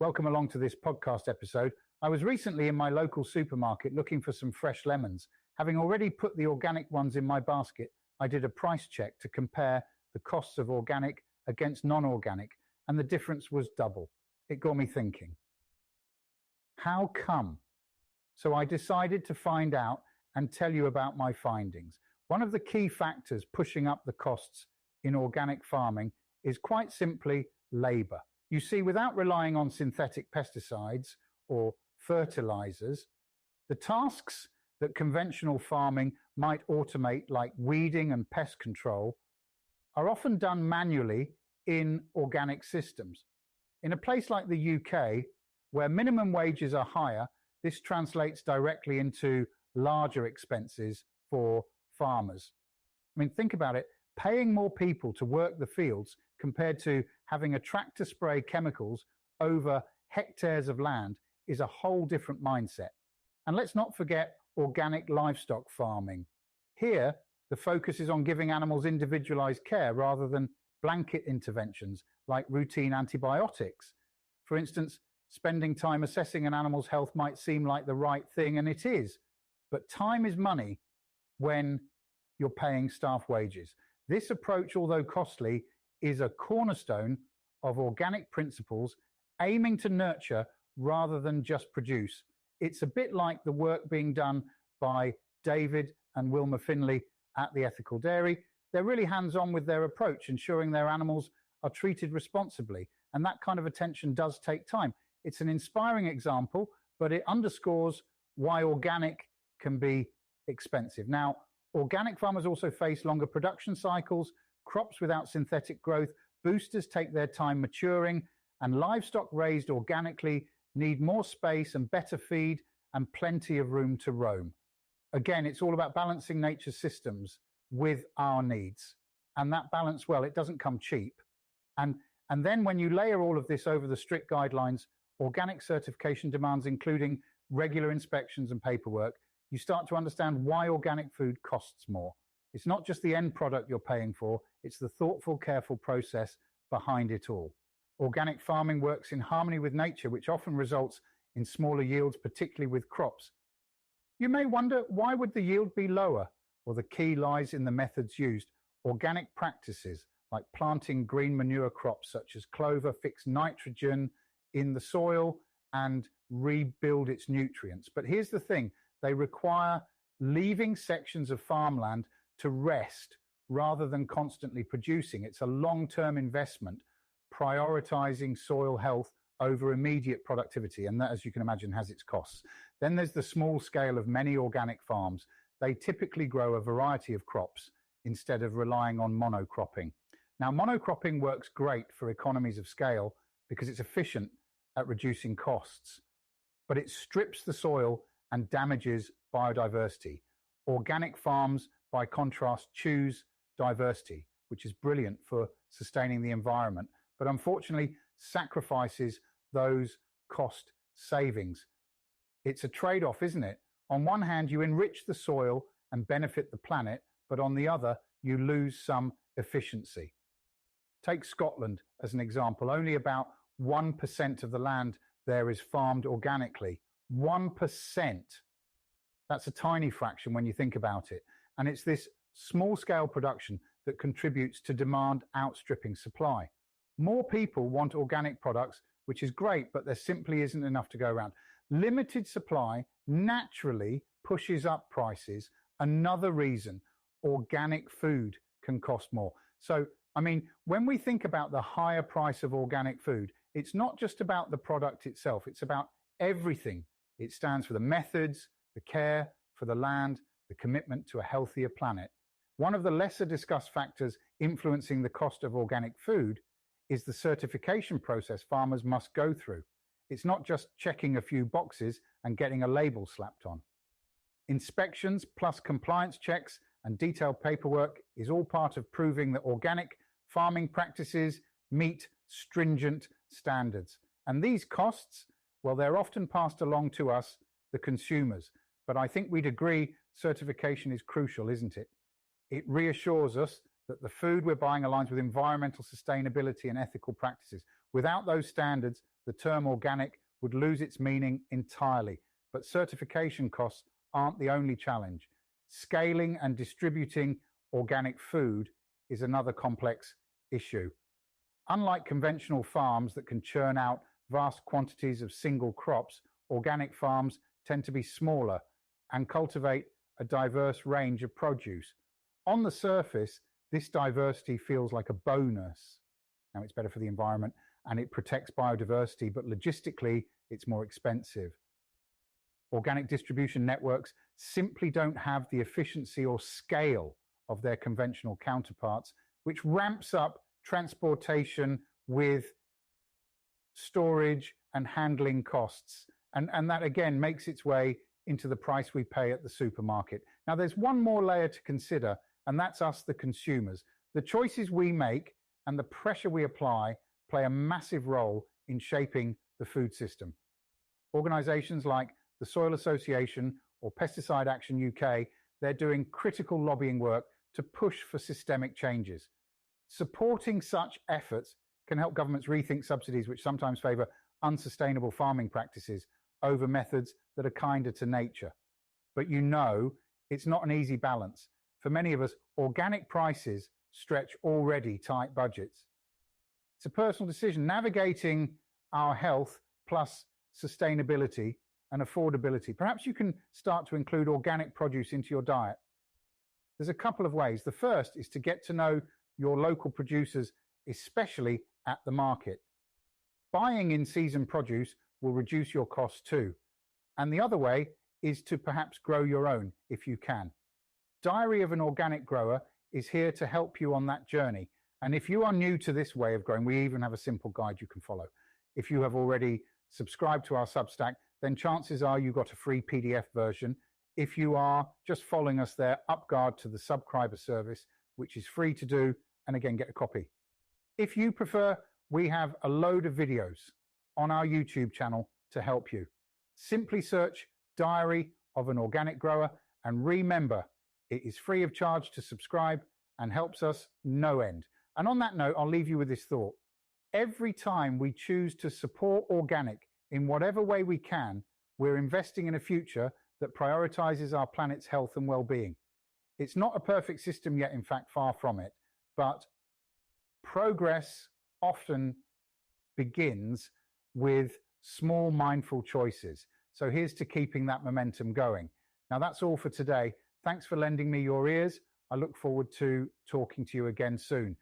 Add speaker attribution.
Speaker 1: Welcome along to this podcast episode. I was recently in my local supermarket looking for some fresh lemons. Having already put the organic ones in my basket, I did a price check to compare the costs of organic against non-organic, and the difference was double. It got me thinking. How come? So I decided to find out and tell you about my findings. One of the key factors pushing up the costs in organic farming is quite simply labor. You see, without relying on synthetic pesticides or fertilizers, the tasks that conventional farming might automate, like weeding and pest control, are often done manually in organic systems. In a place like the UK, where minimum wages are higher, this translates directly into larger expenses for farmers. I mean, think about it. Paying more people to work the fields compared to having a tractor spray chemicals over hectares of land is a whole different mindset. And let's not forget organic livestock farming. Here, the focus is on giving animals individualized care rather than blanket interventions like routine antibiotics. For instance, spending time assessing an animal's health might seem like the right thing, and it is, but time is money when you're paying staff wages. This approach, although costly, is a cornerstone of organic principles aiming to nurture rather than just produce. It's a bit like the work being done by David and Wilma Finley at the Ethical Dairy. They're really hands-on with their approach, ensuring their animals are treated responsibly. And that kind of attention does take time. It's an inspiring example, but it underscores why organic can be expensive. Now, organic farmers also face longer production cycles, crops without synthetic growth, boosters take their time maturing, and livestock raised organically need more space and better feed and plenty of room to roam. Again, it's all about balancing nature's systems with our needs. And that balance, well, it doesn't come cheap. And then when you layer all of this over the strict guidelines, organic certification demands, including regular inspections and paperwork, you start to understand why organic food costs more. It's not just the end product you're paying for, it's the thoughtful, careful process behind it all. Organic farming works in harmony with nature, which often results in smaller yields, particularly with crops. You may wonder, why would the yield be lower? Well, the key lies in the methods used. Organic practices like planting green manure crops such as clover fix nitrogen in the soil and rebuild its nutrients. But here's the thing, they require leaving sections of farmland to rest rather than constantly producing. It's a long-term investment, prioritizing soil health over immediate productivity, and that, as you can imagine, has its costs. Then there's the small scale of many organic farms. They typically grow a variety of crops instead of relying on monocropping. Now, monocropping works great for economies of scale because it's efficient at reducing costs, but it strips the soil and damages biodiversity. Organic farms, by contrast, choose diversity, which is brilliant for sustaining the environment, but unfortunately sacrifices those cost savings. It's a trade-off, isn't it? On one hand, you enrich the soil and benefit the planet, but on the other, you lose some efficiency. Take Scotland as an example. Only about 1% of the land there is farmed organically. 1%. That's a tiny fraction when you think about it. And it's this small-scale production that contributes to demand outstripping supply. More people want organic products, which is great, but there simply isn't enough to go around. Limited supply naturally pushes up prices. Another reason organic food can cost more. So, I mean, when we think about the higher price of organic food, it's not just about the product itself, it's about everything. It stands for the methods, the care for the land, the commitment to a healthier planet. One of the lesser discussed factors influencing the cost of organic food is the certification process farmers must go through. It's not just checking a few boxes and getting a label slapped on. Inspections plus compliance checks and detailed paperwork is all part of proving that organic farming practices meet stringent standards. And these costs, well, they're often passed along to us, the consumers. But I think we'd agree certification is crucial, isn't it? It reassures us that the food we're buying aligns with environmental sustainability and ethical practices. Without those standards, the term organic would lose its meaning entirely. But certification costs aren't the only challenge. Scaling and distributing organic food is another complex issue. Unlike conventional farms that can churn out vast quantities of single crops, organic farms tend to be smaller and cultivate a diverse range of produce. On the surface, this diversity feels like a bonus. Now, it's better for the environment and it protects biodiversity, but logistically, it's more expensive. Organic distribution networks simply don't have the efficiency or scale of their conventional counterparts, which ramps up transportation with storage and handling costs. And that, again, makes its way into the price we pay at the supermarket. Now, there's one more layer to consider, and that's us, the consumers. The choices we make and the pressure we apply play a massive role in shaping the food system. Organizations like the Soil Association or Pesticide Action UK, they're doing critical lobbying work to push for systemic changes. Supporting such efforts can help governments rethink subsidies which sometimes favour unsustainable farming practices over methods that are kinder to nature. But you know, it's not an easy balance. For many of us, organic prices stretch already tight budgets. It's a personal decision. Navigating our health plus sustainability and affordability. Perhaps you can start to include organic produce into your diet. There's a couple of ways. The first is to get to know your local producers, especially at the market. Buying in-season produce will reduce your costs too. And the other way is to perhaps grow your own if you can. Diary of an Organic Grower is here to help you on that journey. And if you are new to this way of growing, we even have a simple guide you can follow. If you have already subscribed to our Substack, then chances are you got a free PDF version. If you are just following us there, upguard to the subscriber service, which is free to do, and again, get a copy. If you prefer, we have a load of videos on our YouTube channel to help you. Simply search Diary of an Organic Grower, and remember, it is free of charge to subscribe and helps us no end. And on that note, I'll leave you with this thought. Every time we choose to support organic in whatever way we can, we're investing in a future that prioritizes our planet's health and well-being. It's not a perfect system yet, in fact, far from it, but progress often begins with small, mindful choices. So here's to keeping that momentum going. Now, that's all for today. Thanks for lending me your ears. I look forward to talking to you again soon.